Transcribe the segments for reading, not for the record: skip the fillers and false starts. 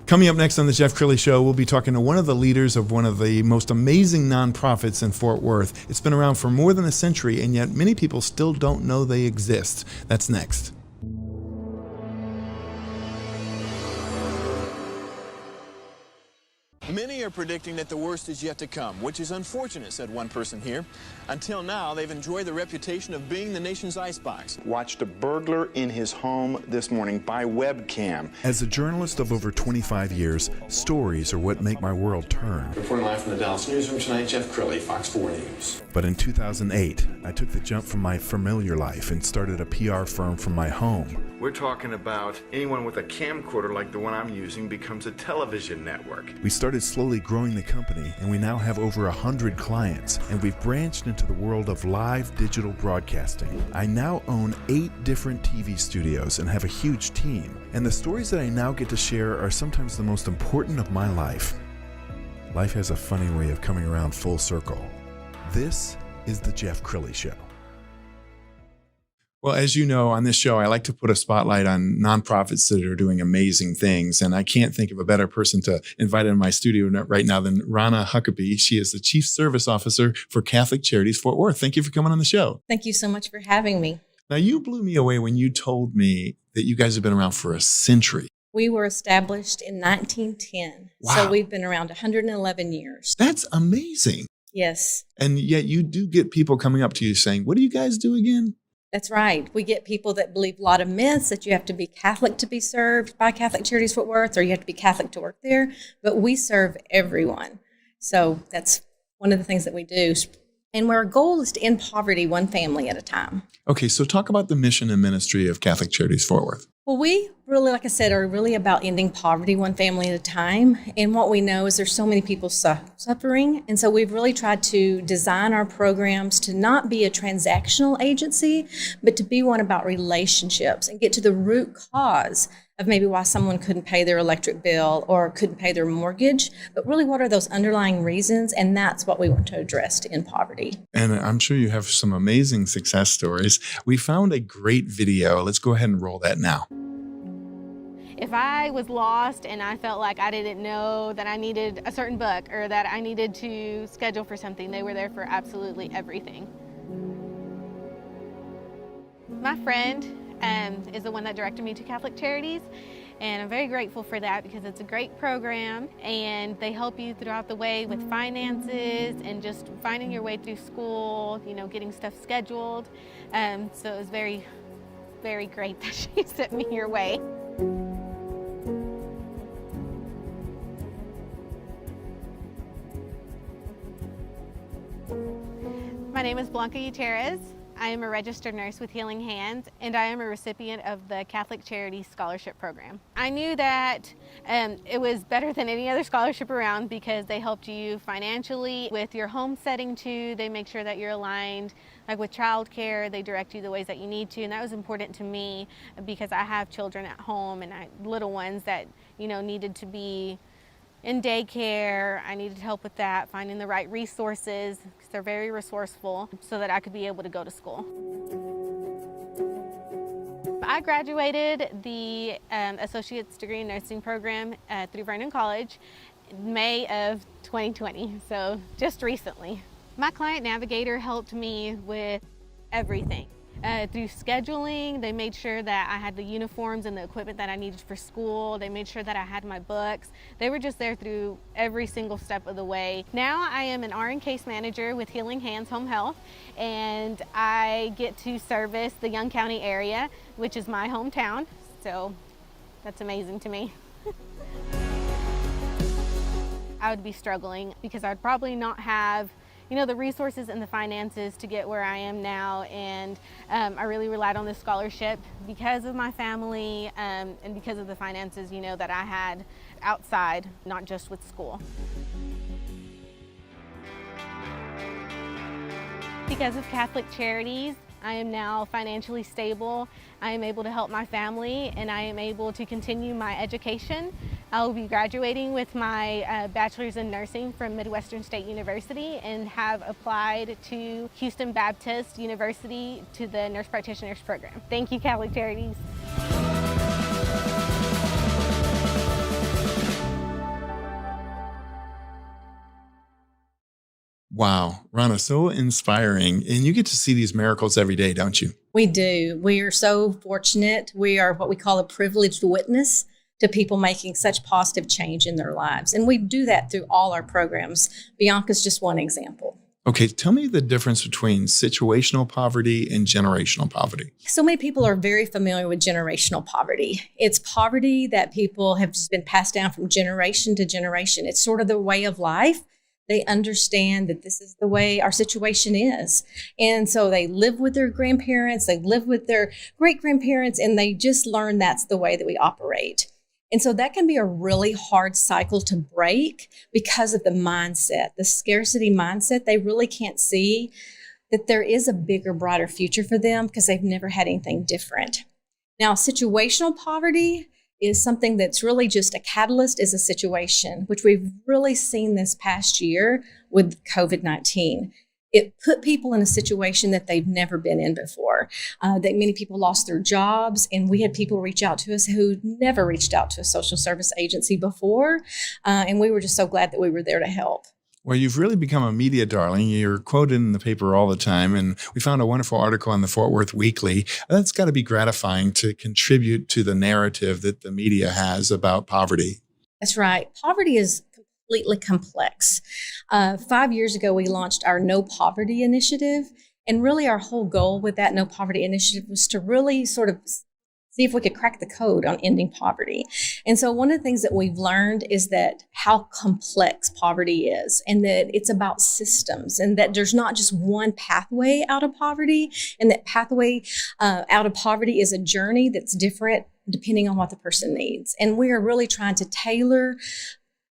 Coming up next on the Jeff Crilley Show, we'll be talking to one of the leaders of one of the most amazing nonprofits in Fort Worth. It's been around for more than a century, and yet many people still don't know they exist. That's next. Many are predicting that the worst is yet to come, which is unfortunate, said one person here. Until now, they've enjoyed the reputation of being the nation's icebox. Watched a burglar in his home this morning by webcam. As a journalist of over 25 years, stories are what make my world turn. Reporting live from the Dallas newsroom tonight, Jeff Crilley, Fox 4 News. But in 2008, I took the jump from my familiar life and started a PR firm from my home. We're talking about anyone with a camcorder like the one I'm using becomes a television network. We started slowly growing the company, and we now have over 100 clients, and we've branched into the world of live digital broadcasting. I now own 8 different TV studios and have a huge team, and the stories that I now get to share are sometimes the most important of my life. Life has a funny way of coming around full circle. This is the Jeff Crilley Show. Well, as you know, on this show, I like to put a spotlight on nonprofits that are doing amazing things. And I can't think of a better person to invite in my studio right now than Ronna Huckaby. She is the Chief Service Officer for Catholic Charities Fort Worth. Thank you for coming on the show. Thank you so much for having me. Now, you blew me away when you told me that you guys have been around for a century. We were established in 1910. Wow. So we've been around 111 years. That's amazing. Yes. And yet you do get people coming up to you saying, what do you guys do again? That's right. We get people that believe a lot of myths, that you have to be Catholic to be served by Catholic Charities Fort Worth, or you have to be Catholic to work there. But we serve everyone. So that's one of the things that we do. And our goal is to end poverty one family at a time. Okay, so talk about the mission and ministry of Catholic Charities Fort Worth. Well, we really, like I said, are really about ending poverty one family at a time. And what we know is there's so many people suffering. And so we've really tried to design our programs to not be a transactional agency, but to be one about relationships and get to the root cause of maybe why someone couldn't pay their electric bill or couldn't pay their mortgage. But really, what are those underlying reasons? And that's what we want to address to end poverty. And I'm sure you have some amazing success stories. We found a great video. Let's go ahead and roll that now. If I was lost and I felt like I didn't know that I needed a certain book or that I needed to schedule for something, they were there for absolutely everything. My friend is the one that directed me to Catholic Charities, and I'm very grateful for that because it's a great program and they help you throughout the way with finances and just finding your way through school, you know, getting stuff scheduled. So it was very, very great that she sent me your way. My name is Blanca Gutierrez. I am a registered nurse with Healing Hands, and I am a recipient of the Catholic Charities Scholarship Program. I knew that it was better than any other scholarship around because they helped you financially with your home setting too. They make sure that you're aligned, like with childcare, they direct you the ways that you need to, and that was important to me because I have children at home and little ones that, you know, needed to be in daycare. I needed help with that, finding the right resources, because they're very resourceful, so that I could be able to go to school. I graduated the Associate's Degree in Nursing program through Vernon College in May of 2020, so just recently. My client navigator helped me with everything. Through scheduling, they made sure that I had the uniforms and the equipment that I needed for school. They made sure that I had my books. They were just there through every single step of the way. Now I am an RN case manager with Healing Hands Home Health, and I get to service the Young County area, which is my hometown. So that's amazing to me. I would be struggling because I'd probably not have, you know, the resources and the finances to get where I am now, and I really relied on this scholarship because of my family and because of the finances, you know, that I had outside, not just with school. Because of Catholic Charities, I am now financially stable. I am able to help my family, and I am able to continue my education. I will be graduating with my bachelor's in nursing from Midwestern State University and have applied to Houston Baptist University to the Nurse Practitioners program. Thank you, Catholic Charities. Wow, Ronna, so inspiring. And you get to see these miracles every day, don't you? We do. We are so fortunate. We are what we call a privileged witness to people making such positive change in their lives. And we do that through all our programs. Bianca's just one example. Okay, tell me the difference between situational poverty and generational poverty. So many people are very familiar with generational poverty. It's poverty that people have just been passed down from generation to generation. It's sort of the way of life. They understand that this is the way our situation is. And so they live with their grandparents, they live with their great-grandparents, and they just learn that's the way that we operate. And so that can be a really hard cycle to break because of the mindset, the scarcity mindset. They really can't see that there is a bigger, brighter future for them because they've never had anything different. Now, situational poverty is something that's really just a catalyst, is a situation, which we've really seen this past year with COVID-19. It put people in a situation that they've never been in before. That many people lost their jobs, and we had people reach out to us who never reached out to a social service agency before, and we were just so glad that we were there to help. Well, you've really become a media darling. You're quoted in the paper all the time, and we found a wonderful article on the Fort Worth Weekly. That's got to be gratifying to contribute to the narrative that the media has about poverty. That's right. Poverty is completely complex. 5 years ago, we launched our No Poverty Initiative. And really our whole goal with that No Poverty Initiative was to really sort of see if we could crack the code on ending poverty. And so one of the things that we've learned is that how complex poverty is, and that it's about systems, and that there's not just one pathway out of poverty, and that pathway out of poverty is a journey that's different depending on what the person needs. And we are really trying to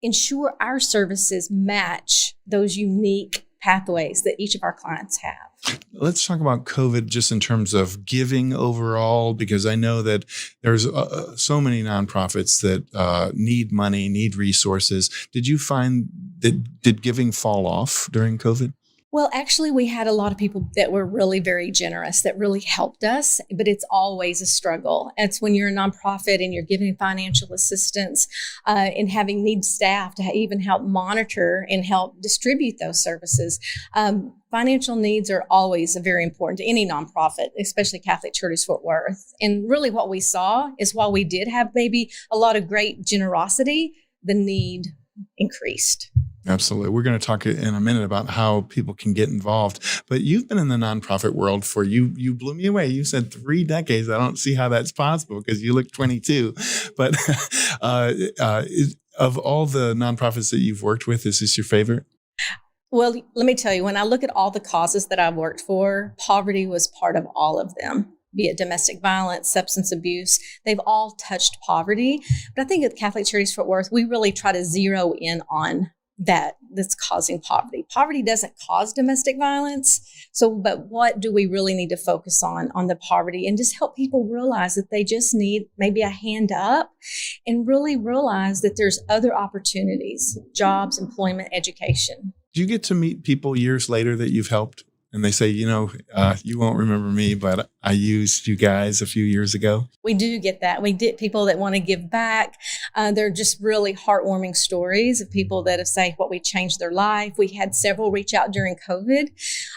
ensure our services match those unique pathways that each of our clients have. Let's talk about COVID just in terms of giving overall, because I know that there's so many nonprofits that need money, need resources. Did you find that, did giving fall off during COVID? Well, actually, we had a lot of people that were really very generous, that really helped us, but it's always a struggle. It's when you're a nonprofit and you're giving financial assistance and having need staff to even help monitor and help distribute those services. Financial needs are always very important to any nonprofit, especially Catholic Charities Fort Worth. And really what we saw is while we did have maybe a lot of great generosity, the need increased. Absolutely. We're going to talk in a minute about how people can get involved. But you've been in the nonprofit world for, you blew me away. You said 3 decades. I don't see how that's possible because you look 22. But of all the nonprofits that you've worked with, is this your favorite? Well, let me tell you, when I look at all the causes that I've worked for, poverty was part of all of them. Be it domestic violence, substance abuse, they've all touched poverty. But I think at Catholic Charities Fort Worth, we really try to zero in on that's causing poverty. Poverty doesn't cause domestic violence. So, but what do we really need to focus on the poverty, and just help people realize that they just need maybe a hand up and really realize that there's other opportunities, jobs, employment, education. Do you get to meet people years later that you've helped and they say, you won't remember me, but I used you guys a few years ago? We do get that. We get people that want to give back. They're just really heartwarming stories of people that have said what we changed their life. We had several reach out during COVID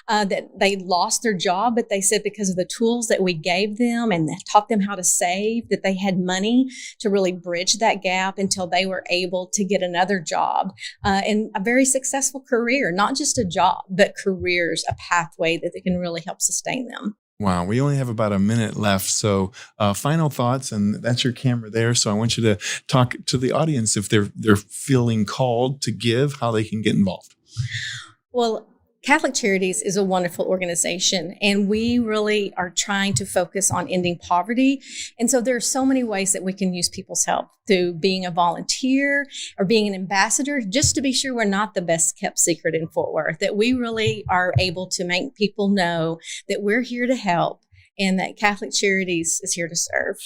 that they lost their job, but they said because of the tools that we gave them and taught them how to save, that they had money to really bridge that gap until they were able to get another job and a very successful career, not just a job, but careers, a pathway that they can really help sustain them. Wow. We only have about a minute left. So final thoughts, and that's your camera there. So I want you to talk to the audience if they're feeling called to give, how they can get involved. Well, Catholic Charities is a wonderful organization, and we really are trying to focus on ending poverty. And so there are so many ways that we can use people's help, through being a volunteer or being an ambassador, just to be sure we're not the best kept secret in Fort Worth, that we really are able to make people know that we're here to help and that Catholic Charities is here to serve.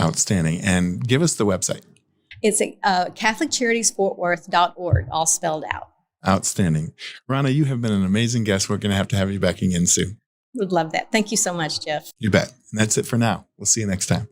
Outstanding. And give us the website. It's CatholicCharitiesFortWorth.org, all spelled out. Outstanding. Ronna, you have been an amazing guest. We're going to have you back again soon. Would love that. Thank you so much, Jeff. You bet. And that's it for now. We'll see you next time.